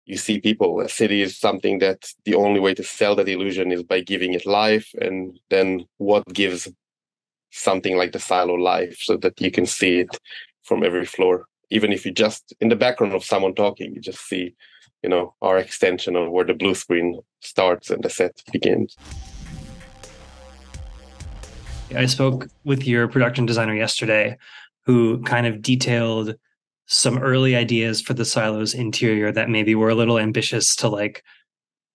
you see people. A city is something that the only way to sell that illusion is by giving it life. And then what gives something like the silo life so that you can see it from every floor? Even if you just in the background of someone talking, you just see, our extension of where the blue screen starts and the set begins. I spoke with your production designer yesterday, who kind of detailed some early ideas for the silo's interior that maybe were a little ambitious to like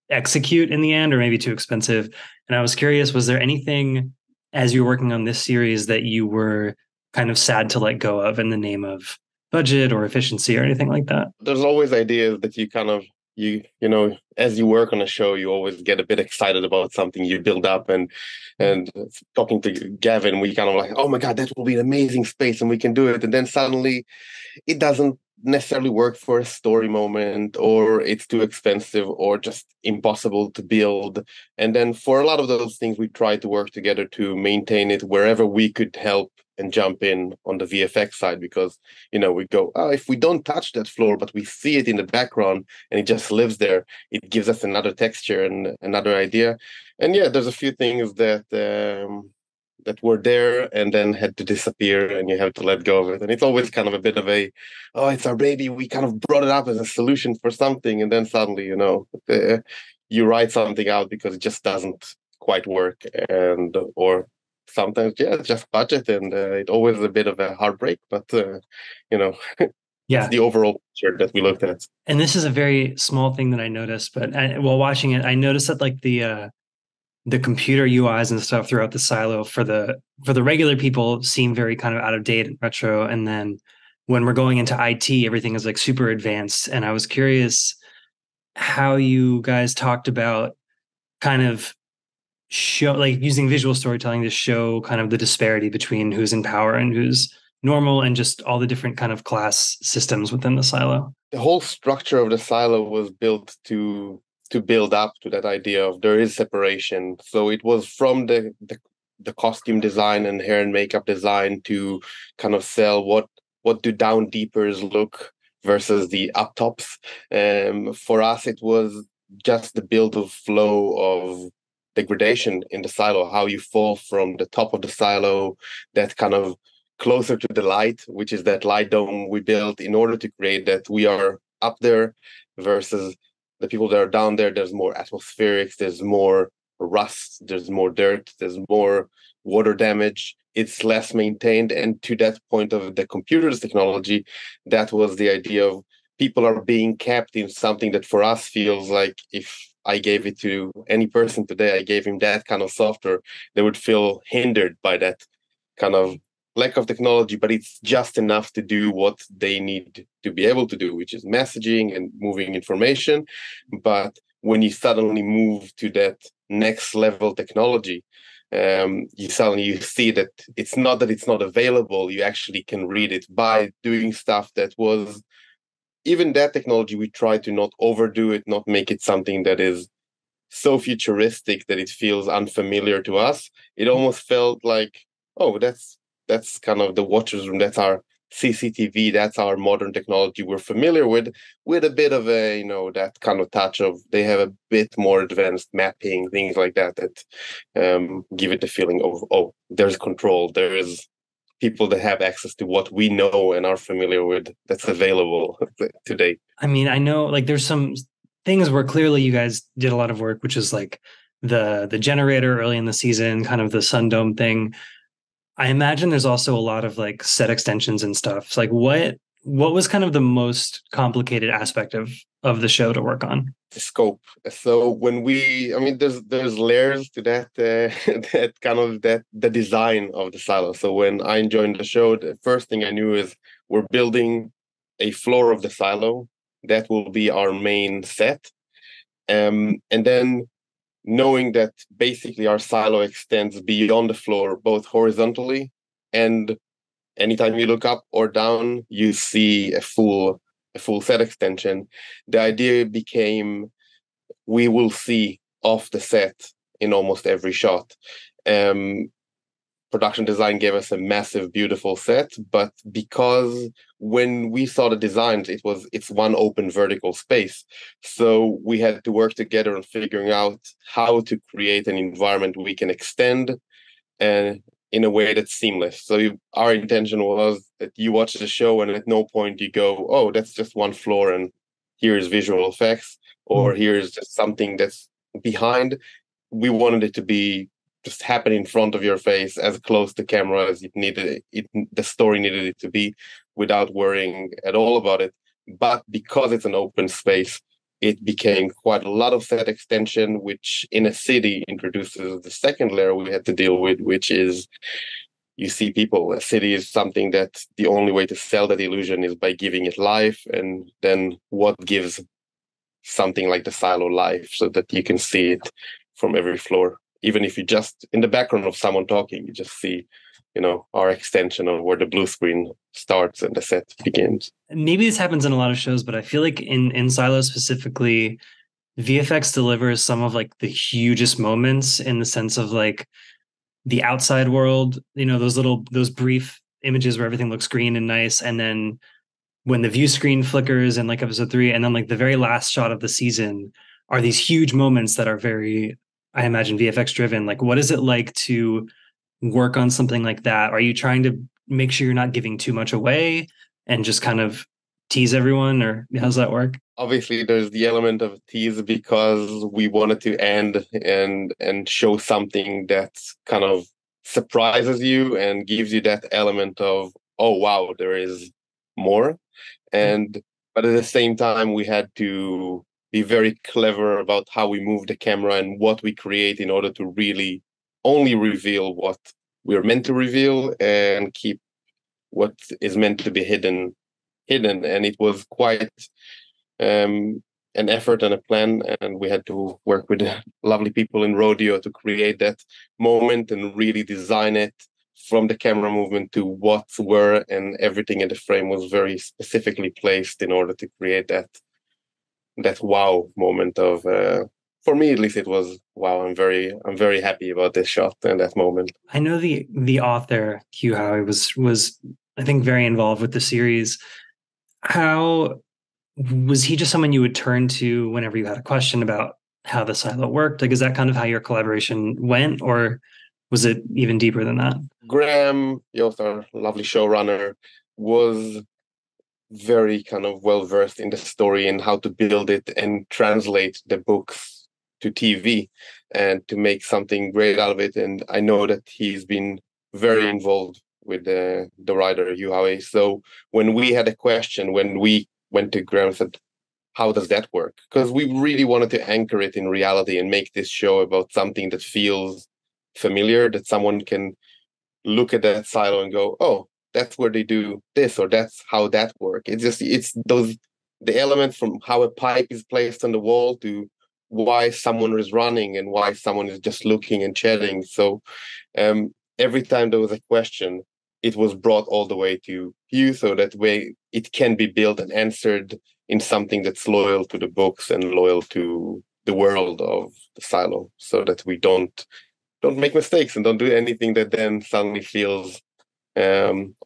execute in the end, or maybe too expensive. And I was curious, was there anything as you were working on this series that you were kind of sad to let go of in the name of budget or efficiency or anything like that? There's always ideas that you kind of as you work on a show, you always get a bit excited about something you build up, and talking to Gavin, we kind of like, oh my god, that will be an amazing space and we can do it. And then suddenly it doesn't necessarily work for a story moment, or it's too expensive, or just impossible to build. And then for a lot of those things, we try to work together to maintain it wherever we could help and jump in on the VFX side, because we go, oh, if we don't touch that floor but we see it in the background and it just lives there, it gives us another texture and another idea. And yeah, there's a few things that were there and then had to disappear, and you have to let go of it. And it's always kind of a bit of oh, it's our baby, we kind of brought it up as a solution for something, and then suddenly you write something out because it just doesn't quite work. And or sometimes, yeah, it's just budget, and it's always a bit of a heartbreak, but it's Yeah. the overall picture that we looked at. And this is a very small thing that I noticed, but while watching it, I noticed that like the computer UIs and stuff throughout the silo for the regular people seem very kind of out of date and retro. And then when we're going into IT, everything is like super advanced. And I was curious how you guys talked about kind of show like using visual storytelling to show kind of the disparity between who's in power and who's normal, and just all the different kind of class systems within the silo. The whole structure of the silo was built to build up to that idea of there is separation. So it was from the costume design and hair and makeup design to kind of sell what do down deepers look versus the up tops. For us, it was just the build of flow of degradation in the silo, how you fall from the top of the silo, that kind of closer to the light, which is that light dome we built in order to create that we are up there versus the people that are down there. There's more atmospherics, there's more rust, there's more dirt, there's more water damage. It's less maintained. And to that point of the computer's technology, that was the idea of people are being kept in something that for us feels like if I gave it to any person today, I gave him that kind of software, they would feel hindered by that kind of lack of technology, but it's just enough to do what they need to be able to do, which is messaging and moving information. But when you suddenly move to that next level technology, you see that it's not available. You actually can read it by doing stuff that was even that technology. We try to not overdo it, not make it something that is so futuristic that it feels unfamiliar to us. It almost felt like, oh, that's kind of the watcher's room. That's our CCTV. That's our modern technology we're familiar with a bit of a, that kind of touch of they have a bit more advanced mapping, things like that, that give it the feeling of, oh, there's control. There is people that have access to what we know and are familiar with that's available today. I mean, I know like there's some things where clearly you guys did a lot of work, which is like the generator early in the season, kind of the sun dome thing. I imagine there's also a lot of like set extensions and stuff. So, like what was kind of the most complicated aspect of the show to work on? The scope. So there's layers to that that kind of that the design of the silo. So when I joined the show, the first thing I knew is we're building a floor of the silo that will be our main set, and then knowing that basically our silo extends beyond the floor, both horizontally, and anytime you look up or down, you see a full set extension. The idea became we will see off the set in almost every shot. production design gave us a massive, beautiful set, but because when we saw the designs, it's one open vertical space. So we had to work together on figuring out how to create an environment we can extend and in a way that's seamless. So our intention was that you watch the show and at no point you go, oh, that's just one floor and here's visual effects, or here's just something that's behind. We wanted it to be just happen in front of your face, as close to camera as the story needed it to be, without worrying at all about it. But because it's an open space, it became quite a lot of set extension, which in a city introduces the second layer we had to deal with, which is you see people. A city is something that the only way to sell that illusion is by giving it life. And then what gives something like the silo life so that you can see it from every floor? Even if you just in the background of someone talking, you just see, our extension of where the blue screen starts and the set begins. Maybe this happens in a lot of shows, but I feel like in Silo specifically, VFX delivers some of like the hugest moments in the sense of like the outside world, those brief images where everything looks green and nice. And then when the view screen flickers in like episode 3, and then like the very last shot of the season are these huge moments that are very, I imagine, VFX driven. Like, what is it like to work on something like that? Are you trying to make sure you're not giving too much away and just kind of tease everyone, or how's that work? Obviously, there's the element of tease because we wanted to end and show something that kind of surprises you and gives you that element of, oh wow, there is more. But at the same time, we had to be very clever about how we move the camera and what we create in order to really only reveal what we're meant to reveal and keep what is meant to be hidden. And it was quite an effort and a plan, and we had to work with lovely people in Rodeo to create that moment and really design it from the camera movement to what's where, and everything in the frame was very specifically placed in order to create that wow moment of for me at least it was wow. I'm very happy about this shot and that moment. I know the author Hugh Howey was I think very involved with the series. How was he just someone you would turn to whenever you had a question about how the silo worked? Like, is that kind of how your collaboration went, or was it even deeper than that? Graham Yost, our lovely showrunner, was very kind of well versed in the story and how to build it and translate the books to TV and to make something great out of it. And I know that he's been very involved with the writer Yu Hawei. So when we had a question, when we went to Graham and said, how does that work? Because we really wanted to anchor it in reality and make this show about something that feels familiar, that someone can look at that silo and go, oh, that's where they do this, or that's how that work. It's the elements from how a pipe is placed on the wall to why someone is running and why someone is just looking and chatting. So every time there was a question, it was brought all the way to you, so that way it can be built and answered in something that's loyal to the books and loyal to the world of the silo, so that we don't make mistakes and don't do anything that then suddenly feels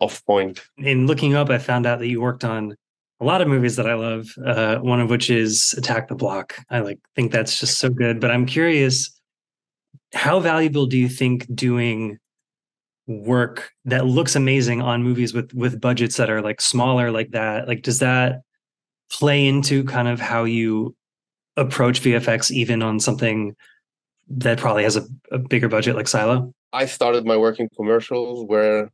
off point. In looking up, I found out that you worked on a lot of movies that I love. One of which is Attack the Block. I think that's just so good. But I'm curious, how valuable do you think doing work that looks amazing on movies with budgets that are like smaller like that? Like, does that play into kind of how you approach VFX even on something that probably has a bigger budget like Silo? I started my work in commercials where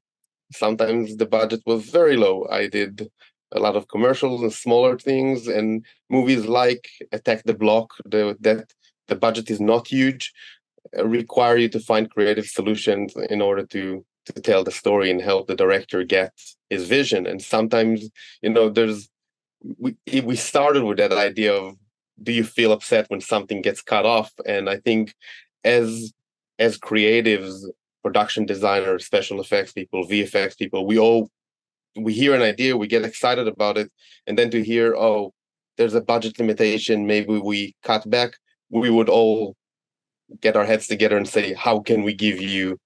sometimes the budget was very low. I did a lot of commercials and smaller things, and movies like Attack the Block, that the budget is not huge, require you to find creative solutions in order to tell the story and help the director get his vision. And sometimes, we started with that idea of, do you feel upset when something gets cut off? And I think as creatives, production designers, special effects people, VFX people, we hear an idea, we get excited about it, and then to hear, oh, there's a budget limitation, maybe we cut back, we would all get our heads together and say, how can we give you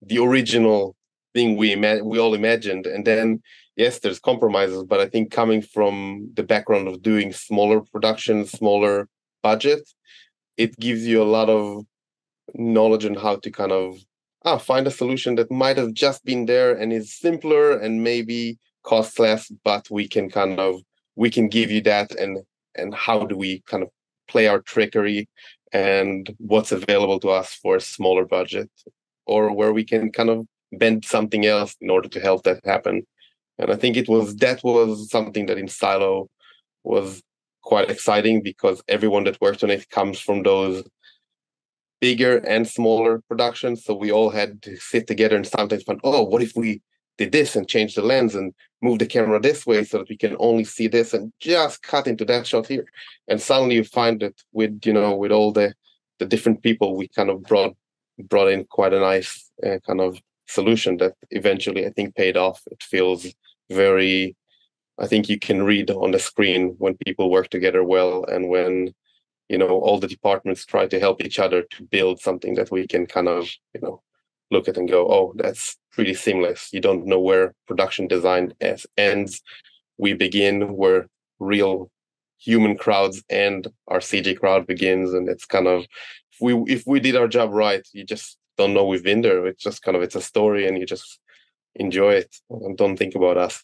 the original thing we all imagined. And then yes, there's compromises, but I think coming from the background of doing smaller productions, smaller budget, it gives you a lot of knowledge on how to kind of find a solution that might have just been there and is simpler and maybe costs less, but we can give you that. And how do we kind of play our trickery and what's available to us for a smaller budget, or where we can kind of bend something else in order to help that happen. And I think that was something that in Silo was quite exciting, because everyone that worked on it comes from those bigger and smaller productions. So we all had to sit together and sometimes find, oh, what if we did this and change the lens and move the camera this way so that we can only see this and just cut into that shot here. And suddenly you find that with all the different people, we kind of brought in quite a nice kind of solution that eventually I think paid off. It feels very, I think you can read on the screen when people work together well, and when all the departments try to help each other to build something that we can kind of look at and go, oh, that's pretty seamless. You don't know where production design ends. We begin where real human crowds and our CG crowd begins, and it's kind of, if we did our job right, you just don't know we've been there. It's just kind of, it's a story, and you just enjoy it and don't think about us.